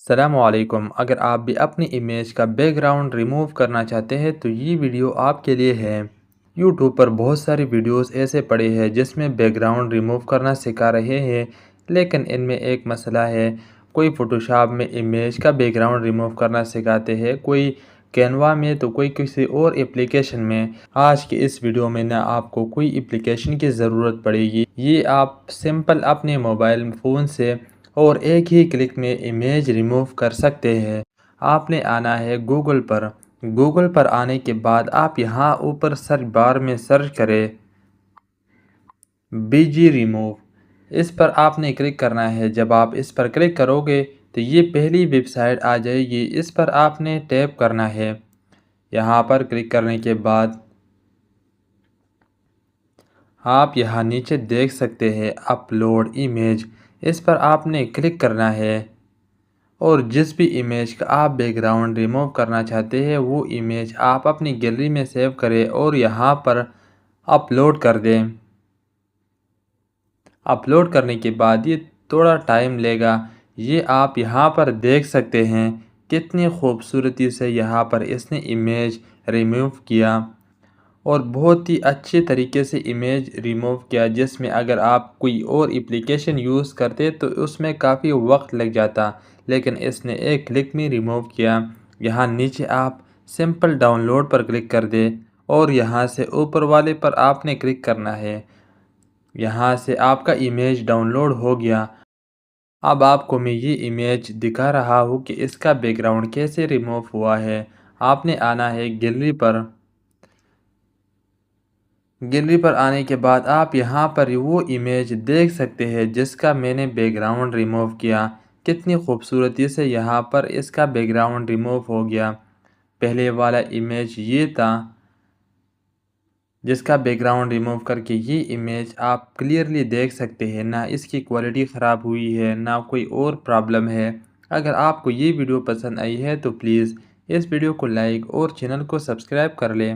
السلام علیکم۔ اگر آپ بھی اپنی امیج کا بیک گراؤنڈ ریموو کرنا چاہتے ہیں تو یہ ویڈیو آپ کے لیے ہے۔ یوٹیوب پر بہت ساری ویڈیوز ایسے پڑے ہیں جس میں بیک گراؤنڈ ریموو کرنا سکھا رہے ہیں، لیکن ان میں ایک مسئلہ ہے۔ کوئی فوٹوشاپ میں امیج کا بیک گراؤنڈ ریموو کرنا سکھاتے ہیں، کوئی کینوا میں تو کوئی کسی اور اپلیکیشن میں۔ آج کی اس ویڈیو میں نہ آپ کو کوئی اپلیکیشن کی ضرورت پڑے گی، یہ آپ سمپل اپنے موبائل فون سے اور ایک ہی کلک میں امیج ریموو کر سکتے ہیں۔ آپ نے آنا ہے گوگل پر۔ گوگل پر آنے کے بعد آپ یہاں اوپر سرچ بار میں سرچ کریں BG ریموو۔ اس پر آپ نے کلک کرنا ہے۔ جب آپ اس پر کلک کرو گے تو یہ پہلی ویب سائٹ آ جائے گی، اس پر آپ نے ٹیپ کرنا ہے۔ یہاں پر کلک کرنے کے بعد آپ یہاں نیچے دیکھ سکتے ہیں اپلوڈ امیج، اس پر آپ نے کلک کرنا ہے اور جس بھی امیج کا آپ بیک گراؤنڈ ریموو کرنا چاہتے ہیں وہ امیج آپ اپنی گیلری میں سیو کریں اور یہاں پر اپلوڈ کر دیں۔ اپلوڈ کرنے کے بعد یہ تھوڑا ٹائم لے گا۔ یہ آپ یہاں پر دیکھ سکتے ہیں کتنی خوبصورتی سے یہاں پر اس نے امیج ریموو کیا اور بہت ہی اچھے طریقے سے امیج ریموو کیا، جس میں اگر آپ کوئی اور اپلیکیشن یوز کرتے تو اس میں کافی وقت لگ جاتا، لیکن اس نے ایک کلک میں ریموو کیا۔ یہاں نیچے آپ سمپل ڈاؤن لوڈ پر کلک کر دیں اور یہاں سے اوپر والے پر آپ نے کلک کرنا ہے۔ یہاں سے آپ کا امیج ڈاؤن لوڈ ہو گیا۔ اب آپ کو میں یہ امیج دکھا رہا ہوں کہ اس کا بیک گراؤنڈ کیسے ریموو ہوا ہے۔ آپ نے آنا ہے گیلری پر۔ گیلری پر آنے کے بعد آپ یہاں پر وہ امیج دیکھ سکتے ہیں جس کا میں نے بیک گراؤنڈ ریموو کیا۔ کتنی خوبصورتی سے یہاں پر اس کا بیک گراؤنڈ ریموو ہو گیا۔ پہلے والا امیج یہ تھا جس کا بیک گراؤنڈ ریموو کر کے یہ امیج آپ کلیئرلی دیکھ سکتے ہیں، نہ اس کی کوالٹی خراب ہوئی ہے نہ کوئی اور پرابلم ہے۔ اگر آپ کو یہ ویڈیو پسند آئی ہے تو پلیز اس ویڈیو کو لائک اور چینل کو سبسکرائب کر لیں۔